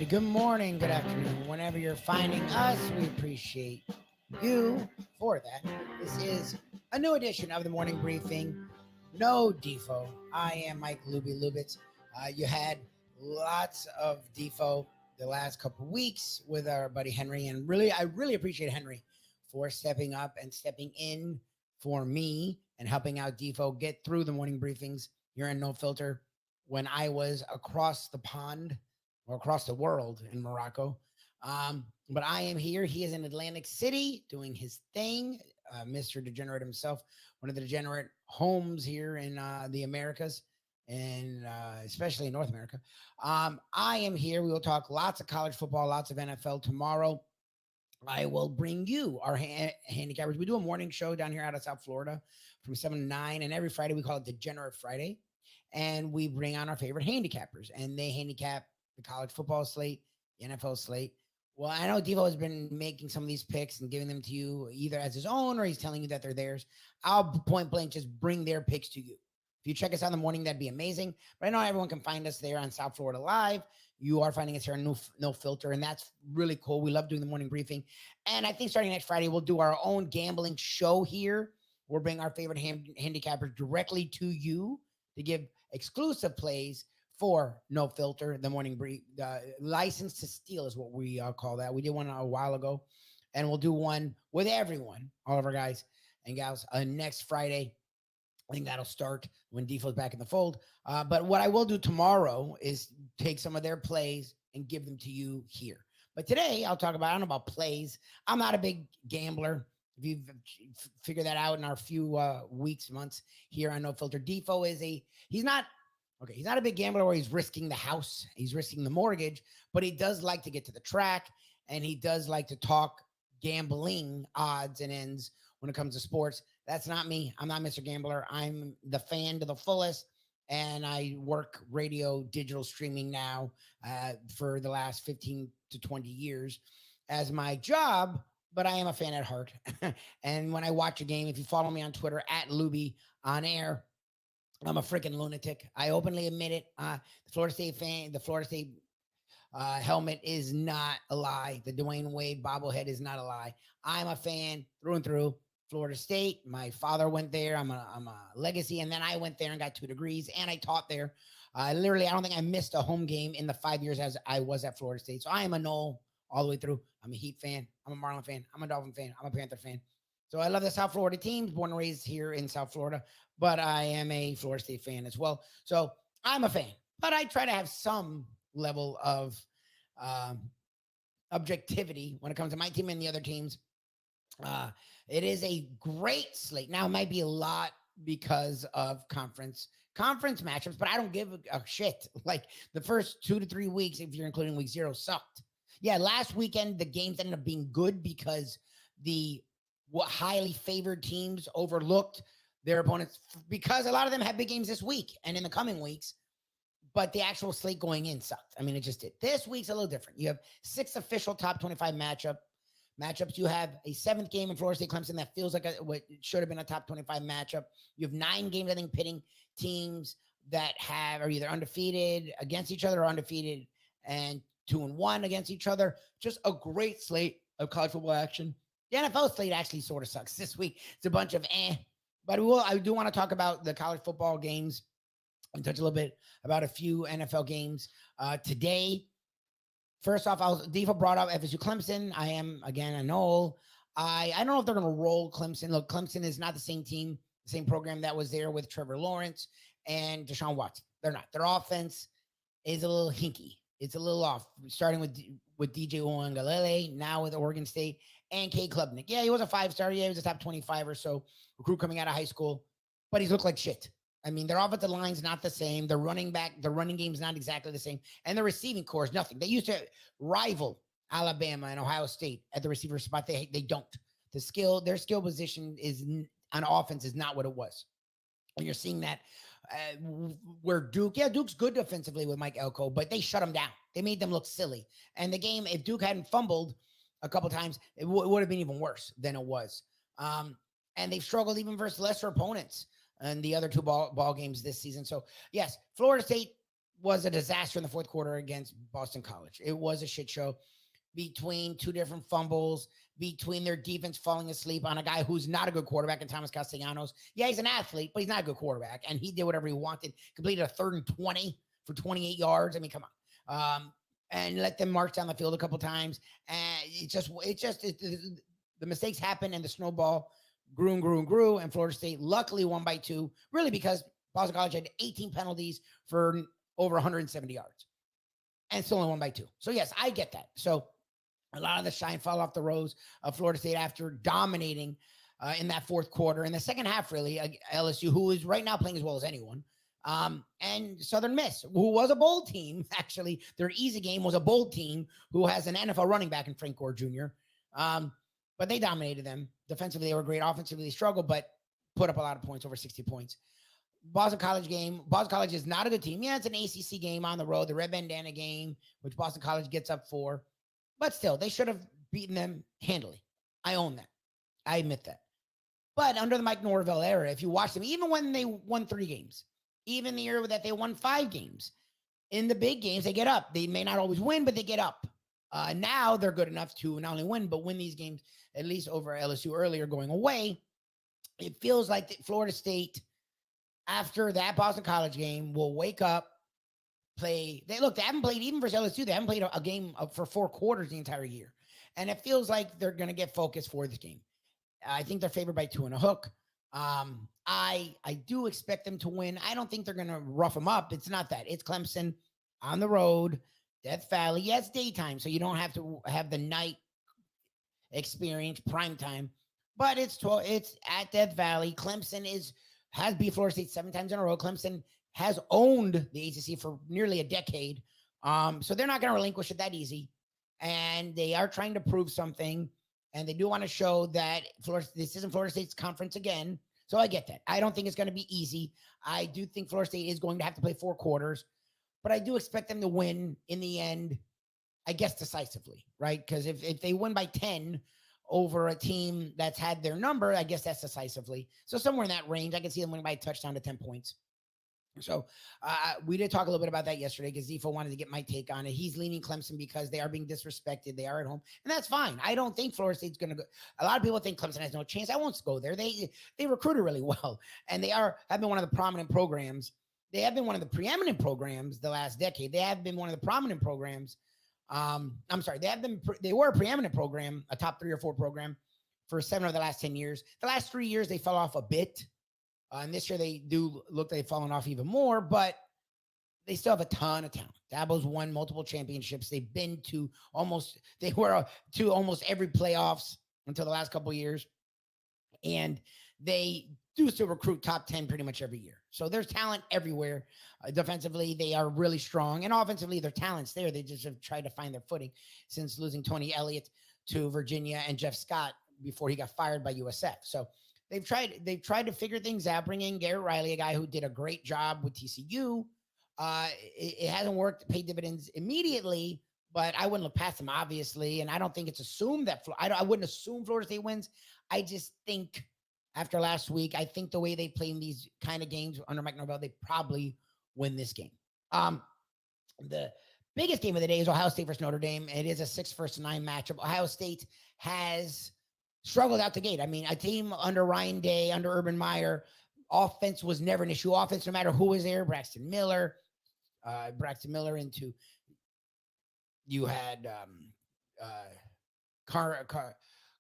righty. Good morning, good afternoon. Whenever you're finding us, we appreciate you for that. This is a new edition of the morning briefing. No Defo. I am Mike Lubie. You had lots of Defo the last couple of weeks with our buddy Henry, and I really appreciate Henry for stepping up and stepping in for me and helping out Defo get through the morning briefings here in No Filter when I was across the pond or across the world in Morocco. But I am here. He is in Atlantic City doing his thing. Mr. Degenerate himself, one of the degenerate homes here in the Americas and especially in North America. I am here. We will talk lots of college football, lots of NFL tomorrow. I will bring you our handicappers. We do a morning show down here out of South Florida from 7 to 9. And every Friday, we call it Degenerate Friday. And we bring on our favorite handicappers. And they handicap the college football slate, the NFL slate. Well, I know Devo has been making some of these picks and giving them to you either as his own or he's telling you that they're theirs. I'll point blank just bring their picks to you. If you check us out in the morning, that'd be amazing. But I know everyone can find us there on South Florida Live. You are finding us here on No Filter, and that's really cool. We love doing the morning briefing. And I think starting next Friday, we'll do our own gambling show here. We'll bring our favorite handicappers directly to you to give exclusive plays for No Filter, the morning brief. License to steal is what we call that. We did one a while ago, and we'll do one with everyone, all of our guys and gals, next Friday. I think that'll start when Defo's back in the fold. But what I will do tomorrow is take some of their plays and give them to you here. But today I'll talk about, I don't know about plays. I'm not a big gambler. If you've figured that out in our few weeks, months here on No Filter, Defo he's not a big gambler where he's risking the house. He's risking the mortgage, but he does like to get to the track and he does like to talk gambling odds and ends when it comes to sports. That's not me. I'm not Mr. Gambler. I'm the fan to the fullest. And I work radio, digital streaming now for the last 15 to 20 years as my job, but I am a fan at heart. And when I watch a game, if you follow me on Twitter at Lubie on air, I'm a freaking lunatic. I openly admit it. The Florida State helmet is not a lie. The Dwayne Wade bobblehead is not a lie. I'm a fan through and through. Florida State. My father went there. I'm a legacy. And then I went there and got 2 degrees and I taught there. I don't think I missed a home game in the 5 years as I was at Florida State. So I am a Nole all the way through. I'm a Heat fan. I'm a Marlin fan. I'm a Dolphin fan. I'm a Panther fan. So I love the South Florida teams, born and raised here in South Florida, but I am a Florida State fan as well. So I'm a fan, but I try to have some level of objectivity when it comes to my team and the other teams. It is a great slate. Now, it might be a lot because of conference matchups, but I don't give a shit. Like the first 2 to 3 weeks, if you're including week 0, sucked. Yeah, last weekend, the games ended up being good because the highly favored teams overlooked their opponents because a lot of them have big games this week and in the coming weeks, but the actual slate going in sucked. I mean, it just did. This week's a little different. You have 6 official top 25 matchups. You have a 7th game in Florida State Clemson that feels like what should have been a top 25 matchup. You have 9 games, I think, pitting teams that are either undefeated against each other or undefeated and 2-1 against each other. Just a great slate of college football action. The NFL slate actually sort of sucks this week. It's a bunch of but I do want to talk about the college football games and touch a little bit about a few NFL games today. First off, Defo brought up FSU Clemson. I am, again, a Nole. I don't know if they're going to roll Clemson. Look, Clemson is not the same team, the same program that was there with Trevor Lawrence and Deshaun Watson. They're not. Their offense is a little hinky. It's a little off, starting with DJ Uiagalelei, now with Oregon State, and Cade Klubnik. Yeah, he was a 5-star. Yeah, he was a top 25 or so recruit coming out of high school, but he's looked like shit. I mean, their offensive line's not the same. The running game's not exactly the same. And the receiving core is nothing. They used to rival Alabama and Ohio State at the receiver spot. They don't. Their skill position on offense is not what it was. And you're seeing that where Duke's good defensively with Mike Elko, but they shut him down. They made them look silly. And the game, if Duke hadn't fumbled a couple times, it would have been even worse than it was. And they've struggled even versus lesser opponents and the other 2 ball games this season. So yes, Florida State was a disaster in the fourth quarter against Boston College. It was a shit show between two different fumbles, between their defense falling asleep on a guy who's not a good quarterback in Thomas Castellanos. Yeah, he's an athlete, but he's not a good quarterback. And he did whatever he wanted, completed a 3rd and 20 for 28 yards. I mean, come on. And let them march down the field a couple times. And the mistakes happened and the snowball grew and grew and grew. And Florida State luckily won by 2, really because Boston College had 18 penalties for over 170 yards and still only won by 2. So yes, I get that. So a lot of the shine fell off the rose of Florida State after dominating in that fourth quarter. In the second half, really, LSU, who is right now playing as well as anyone, and Southern Miss, who was a bowl team, actually, their easy game was a bowl team who has an NFL running back in Frank Gore Jr., but they dominated them. Defensively, they were great. Offensively, they struggled, but put up a lot of points, over 60 points. Boston College game. Boston College is not a good team. Yeah, it's an ACC game on the road, the Red Bandana game, which Boston College gets up for. But still, they should have beaten them handily. I own that. I admit that. But under the Mike Norvell era, if you watch them, even when they won 3 games, even the year that they won 5 games, in the big games, they get up. They may not always win, but they get up. Now they're good enough to not only win, but win these games, at least over LSU earlier going away. It feels like Florida State, after that Boston College game, will wake up, play. They haven't played, even versus LSU, they haven't played a game for 4 quarters the entire year. And it feels like they're going to get focused for this game. I think they're favored by 2 and a hook. I do expect them to win. I don't think they're going to rough them up. It's not that. It's Clemson on the road, Death Valley. Yes, daytime, so you don't have to have the night experience, prime time. But it's at Death Valley. Clemson has beat Florida State 7 times in a row. Clemson has owned the ACC for nearly a decade. So they're not going to relinquish it that easy. And they are trying to prove something. And they do want to show that this isn't Florida State's conference again. So I get that. I don't think it's going to be easy. I do think Florida State is going to have to play 4 quarters. But I do expect them to win in the end, I guess, decisively, right? Because if they win by 10 over a team that's had their number, I guess that's decisively. So somewhere in that range, I can see them winning by a touchdown to 10 points. So we did talk a little bit about that yesterday because Defo wanted to get my take on it. He's leaning Clemson because they are being disrespected. They are at home, and that's fine. I don't think Florida State's going to go. A lot of people think Clemson has no chance. I won't go there. They recruited really well, and they have been one of the prominent programs. They have been one of the preeminent programs the last decade. They have been one of the prominent programs. I'm sorry. They were a preeminent program, a top 3 or 4 program for 7 of the last 10 years. The last 3 years, they fell off a bit. And this year they do look like they've fallen off even more, but they still have a ton of talent. Dabo's won multiple championships. They've been to almost every playoffs until the last couple of years. And they do still recruit top 10 pretty much every year. So there's talent everywhere. Defensively, they are really strong. And offensively, their talent's there. They just have tried to find their footing since losing Tony Elliott to Virginia and Jeff Scott before he got fired by USF. So they've tried to figure things out, bring in Garrett Riley, a guy who did a great job with TCU. It hasn't worked to pay dividends immediately, but I wouldn't look past them, obviously. And I don't think it's assumed that I wouldn't assume Florida State wins. I just think after last week, I think the way they play in these kind of games under Mike Norvell, they probably win this game. The biggest game of the day is Ohio State versus Notre Dame. It is a 6-9 matchup. Ohio State has struggled out the gate. I mean, a team under Ryan Day, under Urban Meyer, offense was never an issue. Offense, no matter who was there, Braxton Miller into, you had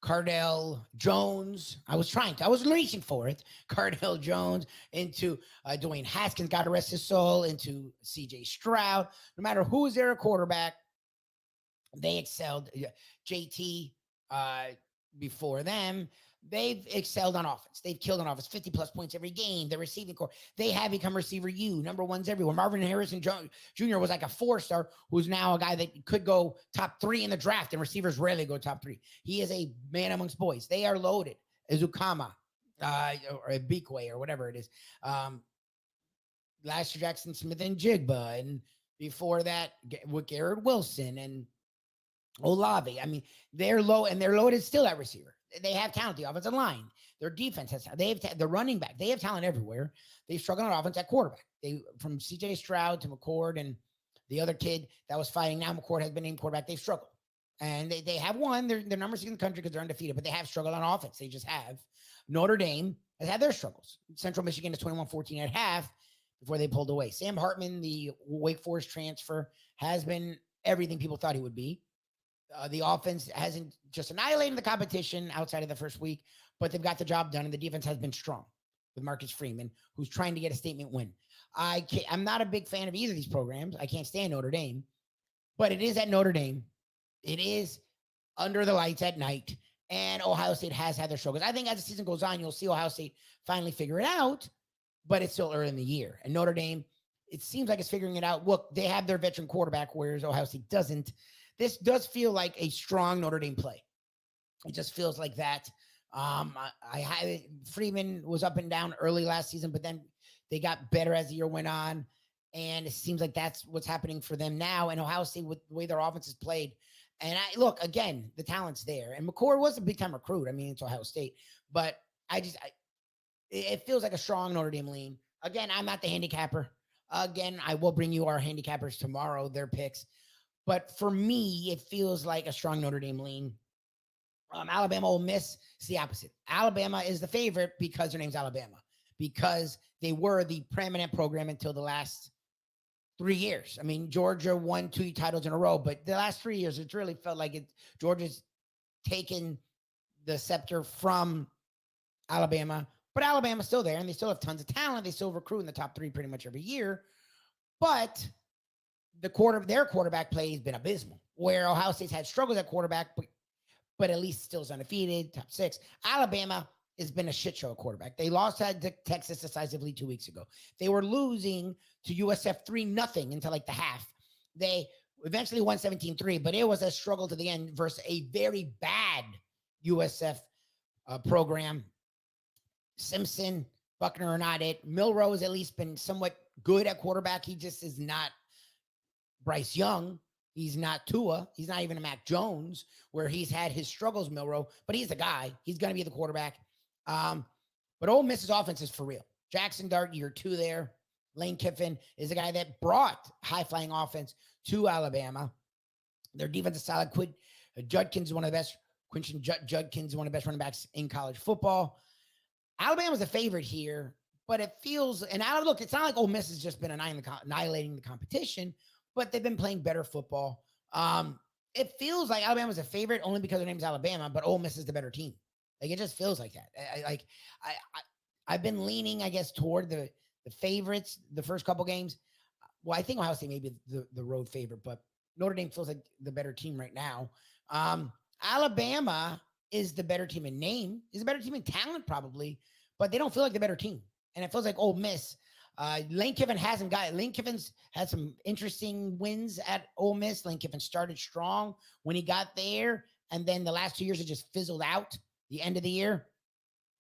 Cardell Jones. I was reaching for it. Cardell Jones into Dwayne Haskins, God rest his soul, into CJ Stroud. No matter who was there a quarterback, they excelled. JT, before them, they've excelled on offense. They've killed on offense, 50+ points every game. The receiving core, they have become receiver U, number ones everywhere. Marvin Harrison Jr. was like a 4-star who's now a guy that could go top 3 in the draft, and receivers rarely go top 3. He is a man amongst boys. They are loaded. Izukama, or Bikwe, or whatever it is. Last year, Jackson Smith and Jigba, and before that, with Garrett Wilson and Olave. I mean, they're low, and they're loaded still at receiver. They have talent. The offensive line, their defense has. They have the running back. They have talent everywhere. They struggle on offense at quarterback. They from C.J. Stroud to McCord and the other kid that was fighting. Now McCord has been named quarterback. They've struggled, and they have won. They're number 6 in the country because they're undefeated, but they have struggled on offense. They just have. Notre Dame has had their struggles. Central Michigan is 21-14 at half before they pulled away. Sam Hartman, the Wake Forest transfer, has been everything people thought he would be. The offense hasn't just annihilated the competition outside of the first week, but they've got the job done, and the defense has been strong with Marcus Freeman, who's trying to get a statement win. I'm not a big fan of either of these programs. I can't stand Notre Dame, but it is at Notre Dame. It is under the lights at night, and Ohio State has had their struggles. I think as the season goes on, you'll see Ohio State finally figure it out, but it's still early in the year. And Notre Dame, it seems like it's figuring it out. Look, they have their veteran quarterback, whereas Ohio State doesn't. This does feel like a strong Notre Dame play. It just feels like that. Freeman was up and down early last season, but then they got better as the year went on. And it seems like that's what's happening for them now. And Ohio State, with the way their offense is played. And look, again, the talent's there. And McCord was a big time recruit. I mean, it's Ohio State. But it feels like a strong Notre Dame lean. Again, I'm not the handicapper. Again, I will bring you our handicappers tomorrow, their picks. But for me, it feels like a strong Notre Dame lean. Alabama, Ole Miss, it's the opposite. Alabama is the favorite because their name's Alabama, because they were the preeminent program until the last 3 years. I mean, Georgia won 2 titles in a row, but the last 3 years, it's really felt like Georgia's taken the scepter from Alabama, but Alabama's still there, and they still have tons of talent. They still recruit in the top 3 pretty much every year, but their quarterback play has been abysmal, where Ohio State's had struggles at quarterback, but at least still is undefeated, top 6. Alabama has been a shit show at quarterback. They lost to Texas decisively 2 weeks ago. They were losing to USF 3-0 into like the half. They eventually won 17-3, but it was a struggle to the end versus a very bad USF program. Simpson, Buckner are not it. Milroe has at least been somewhat good at quarterback. He just is not Bryce Young. He's not Tua. He's not even a Mac Jones, where he's had his struggles, Milroe, but he's the guy. He's going to be the quarterback. But Ole Miss's offense is for real. Jackson Dart, year 2 there. Lane Kiffin is the guy that brought high-flying offense to Alabama. Their defense is solid. Judkins is one of the best. Quinton Judkins is one of the best running backs in college football. Alabama's a favorite here, but it feels, and look, it's not like Ole Miss has just been annihilating the competition, but they've been playing better football. It feels like Alabama's a favorite only because their name's Alabama, but Ole Miss is the better team. Like, it just feels like that. I've been leaning, I guess, toward the favorites the first couple games. Well, I think Ohio State may be the road favorite, but Notre Dame feels like the better team right now. Alabama is the better team in name, is a better team in talent probably, but they don't feel like the better team. And it feels like Ole Miss. Lane Kiffin's had some interesting wins at Ole Miss. Lane Kiffin started strong when he got there, and then the last 2 years it just fizzled out. The end of the year,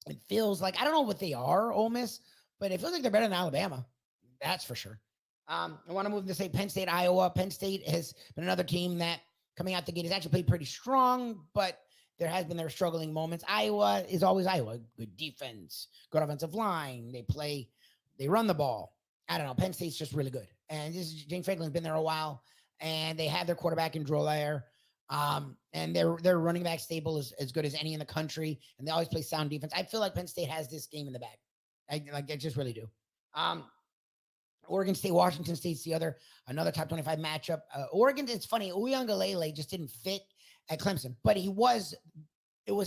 it feels like, I don't know what they are, Ole Miss, but it feels like they're better than Alabama. That's for sure. I want to move to say Penn State, Iowa. Penn State has been another team that coming out the gate has actually played pretty strong, but there has been their struggling moments. Iowa is always Iowa. Good defense, good offensive line. They run the ball. I don't know. Penn State's just really good. And James Franklin's been there a while, and they have their quarterback in Drolaire. And their running back stable is as good as any in the country, and they always play sound defense. I feel like Penn State has this game in the bag. I just really do. Oregon State, Washington State's another top 25 matchup. Oregon, it's funny, Uiagalelei just didn't fit at Clemson, but it was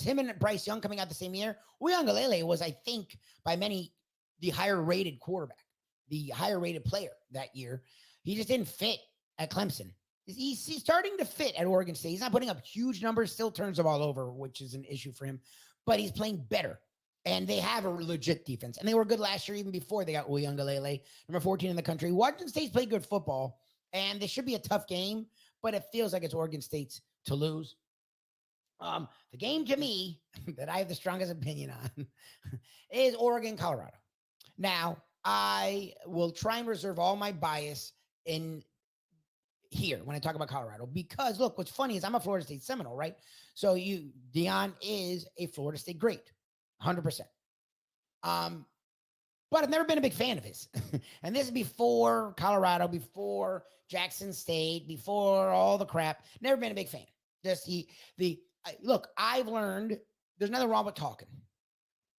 him and Bryce Young coming out the same year. Uiagalelei was, I think, by many, the higher rated quarterback, the higher rated player that year. He just didn't fit at Clemson. He's starting to fit at Oregon State. He's not putting up huge numbers, still turns the ball over, which is an issue for him, but he's playing better. And they have a legit defense. And they were good last year, even before they got Uiagalelei, number 14 in the country. Washington State's played good football, and this should be a tough game, but it feels like it's Oregon State's to lose. The game to me that I have the strongest opinion on is Oregon, Colorado. Now, I will try and reserve all my bias in here when I talk about Colorado, because look, what's funny is I'm a Florida State Seminole, right? So Deion is a Florida State great, 100%. But I've never been a big fan of his. And this is before Colorado, before Jackson State, before all the crap. Never been a big fan. Just look, I've learned there's nothing wrong with talking.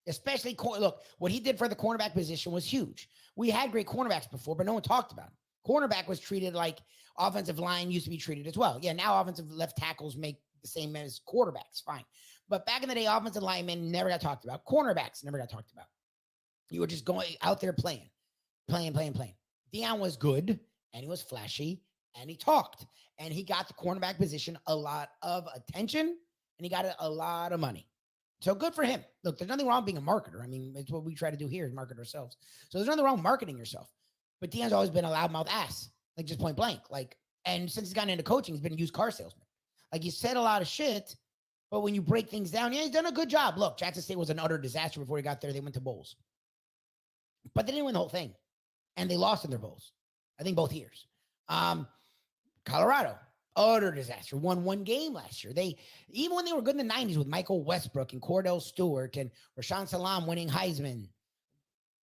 Especially, look, what he did for the cornerback position was huge. We had great cornerbacks before, but no one talked about him. Cornerback was treated like offensive line used to be treated as well. Yeah, now offensive left tackles make the same as quarterbacks, fine. But back in the day, offensive linemen never got talked about. Cornerbacks never got talked about. You were just going out there playing. Deion was good, and he was flashy, and he talked. And he got the cornerback position a lot of attention, and he got a lot of money. So good for him. Look, there's nothing wrong being a marketer. I mean, it's what we try to do here is market ourselves. So there's nothing wrong marketing yourself. But Deion's always been a loudmouth ass, like just point blank. And since he's gotten into coaching, he's been a used car salesman. Like, he said a lot of shit, but when you break things down, yeah, he's done a good job. Look, Jackson State was an utter disaster before he got there. They went to bowls. But they didn't win the whole thing. And they lost in their bowls. I think both years. Colorado, utter disaster. Won one game last year. Even when they were good in the 90s with Michael Westbrook and Cordell Stewart and Rashaan Salam winning Heisman,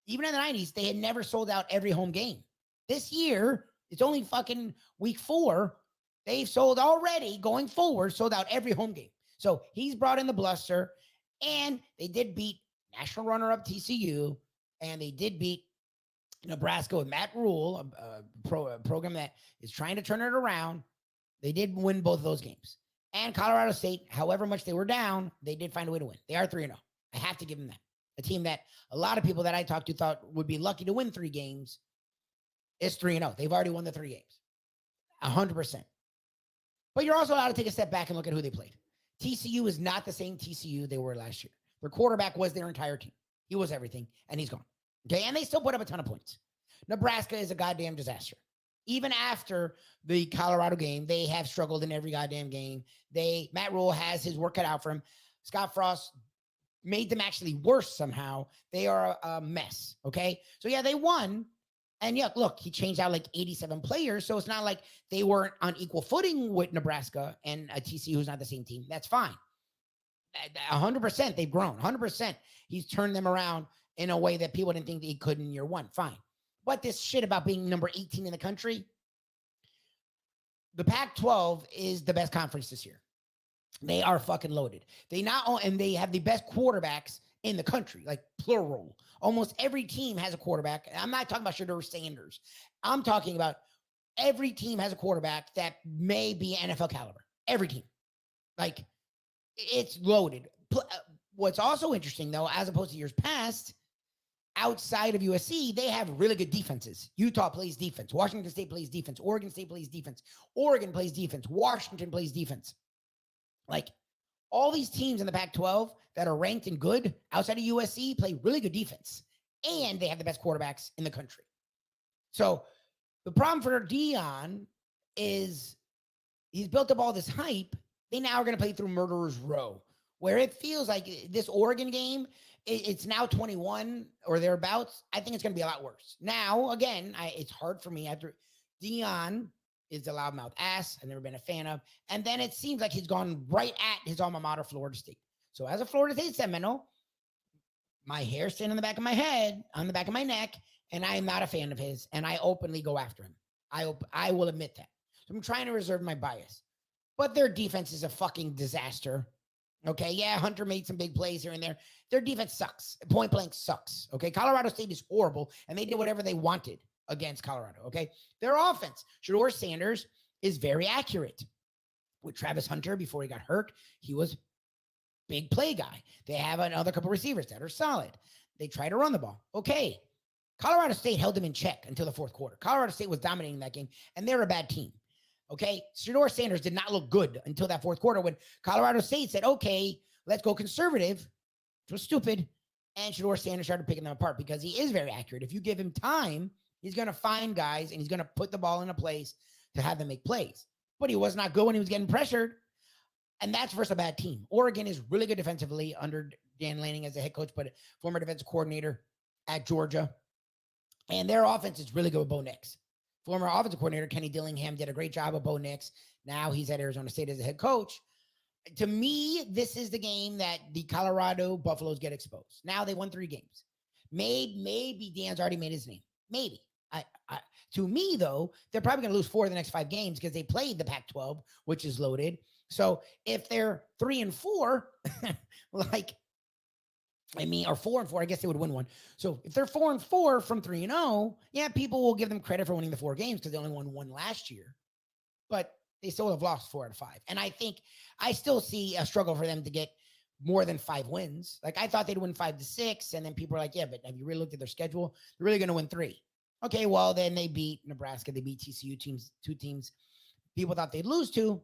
even in the 90s, they had never sold out every home game. This year, it's only fucking week 4. They've sold already, going forward, sold out every home game. So he's brought in the bluster, and they did beat national runner-up TCU, and they did beat Nebraska with Matt Rule, a program that is trying to turn it around. They did win both of those games. And Colorado State, however much they were down, they did find a way to win. They are 3-0. I have to give them that. A team that a lot of people that I talked to thought would be lucky to win 3 games is 3-0. They've already won the 3 games. 100%. But you're also allowed to take a step back and look at who they played. TCU is not the same TCU they were last year. Their quarterback was their entire team. He was everything, and he's gone. Okay, and they still put up a ton of points. Nebraska is a goddamn disaster. Even after the Colorado game, they have struggled in every goddamn game. Matt Rule has his work cut out for him. Scott Frost made them actually worse somehow. They are a mess, okay? So, yeah, they won. And, yeah, look, he changed out like 87 players, so it's not like they weren't on equal footing with Nebraska and a TCU who's not the same team. That's fine. 100% they've grown. 100% he's turned them around in a way that people didn't think that he could in year 1. Fine. But this shit about being number 18 in the country, the Pac-12 is the best conference this year. They are fucking loaded. And they have the best quarterbacks in the country, like plural. Almost every team has a quarterback. I'm not talking about Shedeur Sanders. I'm talking about every team has a quarterback that may be NFL caliber. Every team. Like, it's loaded. What's also interesting, though, as opposed to years past, outside of USC, they have really good defenses. Utah plays defense. Washington State plays defense. Oregon State plays defense. Oregon plays defense. Washington plays defense. Like, all these teams in the Pac-12 that are ranked and good outside of USC play really good defense. And they have the best quarterbacks in the country. So the problem for Deion is he's built up all this hype. They now are going to play through Murderer's Row, where it feels like this Oregon game, it's now 21 or thereabouts. I think it's going to be a lot worse. Now, again, it's hard for me after Deion is a loudmouth ass I've never been a fan of. And then it seems like he's gone right at his alma mater, Florida State. So as a Florida State Seminole, my hair standing on the back of my head, on the back of my neck, and I am not a fan of his, and I openly go after him. I will admit that. So I'm trying to reserve my bias. But their defense is a fucking disaster. Okay, yeah, Hunter made some big plays here and there. Their defense sucks. Point blank sucks. Okay, Colorado State is horrible, and they did whatever they wanted against Colorado. Okay, their offense, Shedeur Sanders, is very accurate. With Travis Hunter, before he got hurt, he was big play guy. They have another couple receivers that are solid. They try to run the ball. Okay, Colorado State held them in check until the fourth quarter. Colorado State was dominating that game, and they're a bad team. Okay, Shedeur Sanders did not look good until that fourth quarter when Colorado State said, okay, let's go conservative, which was stupid, and Shedeur Sanders started picking them apart because he is very accurate. If you give him time, he's going to find guys, and he's going to put the ball in a place to have them make plays. But he was not good when he was getting pressured, and that's versus a bad team. Oregon is really good defensively under Dan Lanning as the head coach, but former defensive coordinator at Georgia, and their offense is really good with Bo Nix. Former offensive coordinator Kenny Dillingham did a great job of Bo Nix. Now he's at Arizona State as a head coach. To me, this is the game that the Colorado Buffaloes get exposed. Now they won 3 games. Maybe Dan's already made his name. Maybe. To me, though, they're probably going to lose 4 of the next 5 games because they played the Pac-12, which is loaded. So if they're 3-4, or 4-4, I guess they would win one. So if they're 4-4 from 3-0, yeah, people will give them credit for winning the 4 games because they only won 1 last year. But they still have lost 4 out of 5. And I still see a struggle for them to get more than 5 wins. Like, I thought they'd win 5-6, and then people are like, yeah, but have you really looked at their schedule? They're really going to win 3. Okay, well, then they beat Nebraska. They beat TCU teams, 2 teams people thought they'd lose to.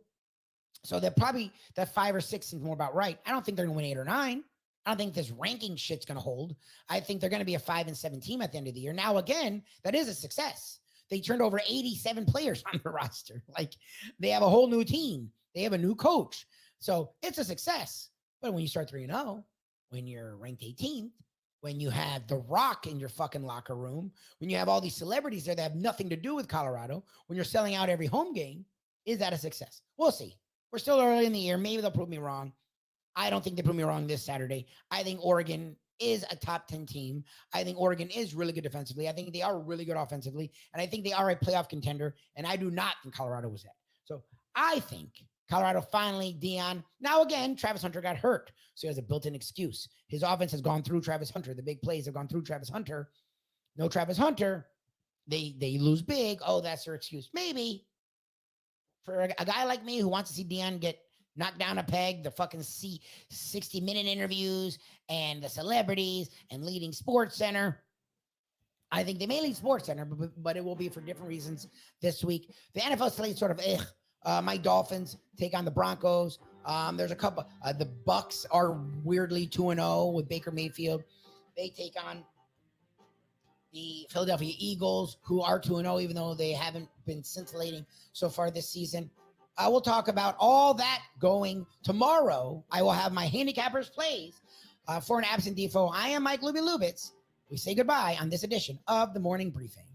So they're probably that 5 or 6 seems more about right. I don't think they're going to win 8 or 9. I don't think this ranking shit's going to hold. I think they're going to be a 5-7 team at the end of the year. Now, again, that is a success. They turned over 87 players on the roster. Like, they have a whole new team. They have a new coach. So it's a success. But when you start 3-0, when you're ranked 18th, when you have The Rock in your fucking locker room, when you have all these celebrities there that have nothing to do with Colorado, when you're selling out every home game, is that a success? We'll see. We're still early in the year. Maybe they'll prove me wrong. I don't think they prove me wrong this Saturday. I think Oregon is a top 10 team. I think Oregon is really good defensively. I think they are really good offensively. And I think they are a playoff contender. And I do not think Colorado was that. So I think Colorado finally, Deion. Now, again, Travis Hunter got hurt. So he has a built-in excuse. His offense has gone through Travis Hunter. The big plays have gone through Travis Hunter. No Travis Hunter. They lose big. Oh, that's their excuse. Maybe. For a guy like me who wants to see Deion get knocked down a peg, the fucking 60-minute interviews and the celebrities and leading Sports Center. I think they may lead Sports Center, but it will be for different reasons this week. The NFL slate sort of, my Dolphins take on the Broncos. There's a couple. The Bucks are weirdly 2-0 with Baker Mayfield. They take on the Philadelphia Eagles, who are 2-0, even though they haven't been scintillating so far this season. I will talk about all that going tomorrow. I will have my handicappers plays for an absent Defo. I am Mike Lubie Lubitz. We say goodbye on this edition of the Morning Briefing.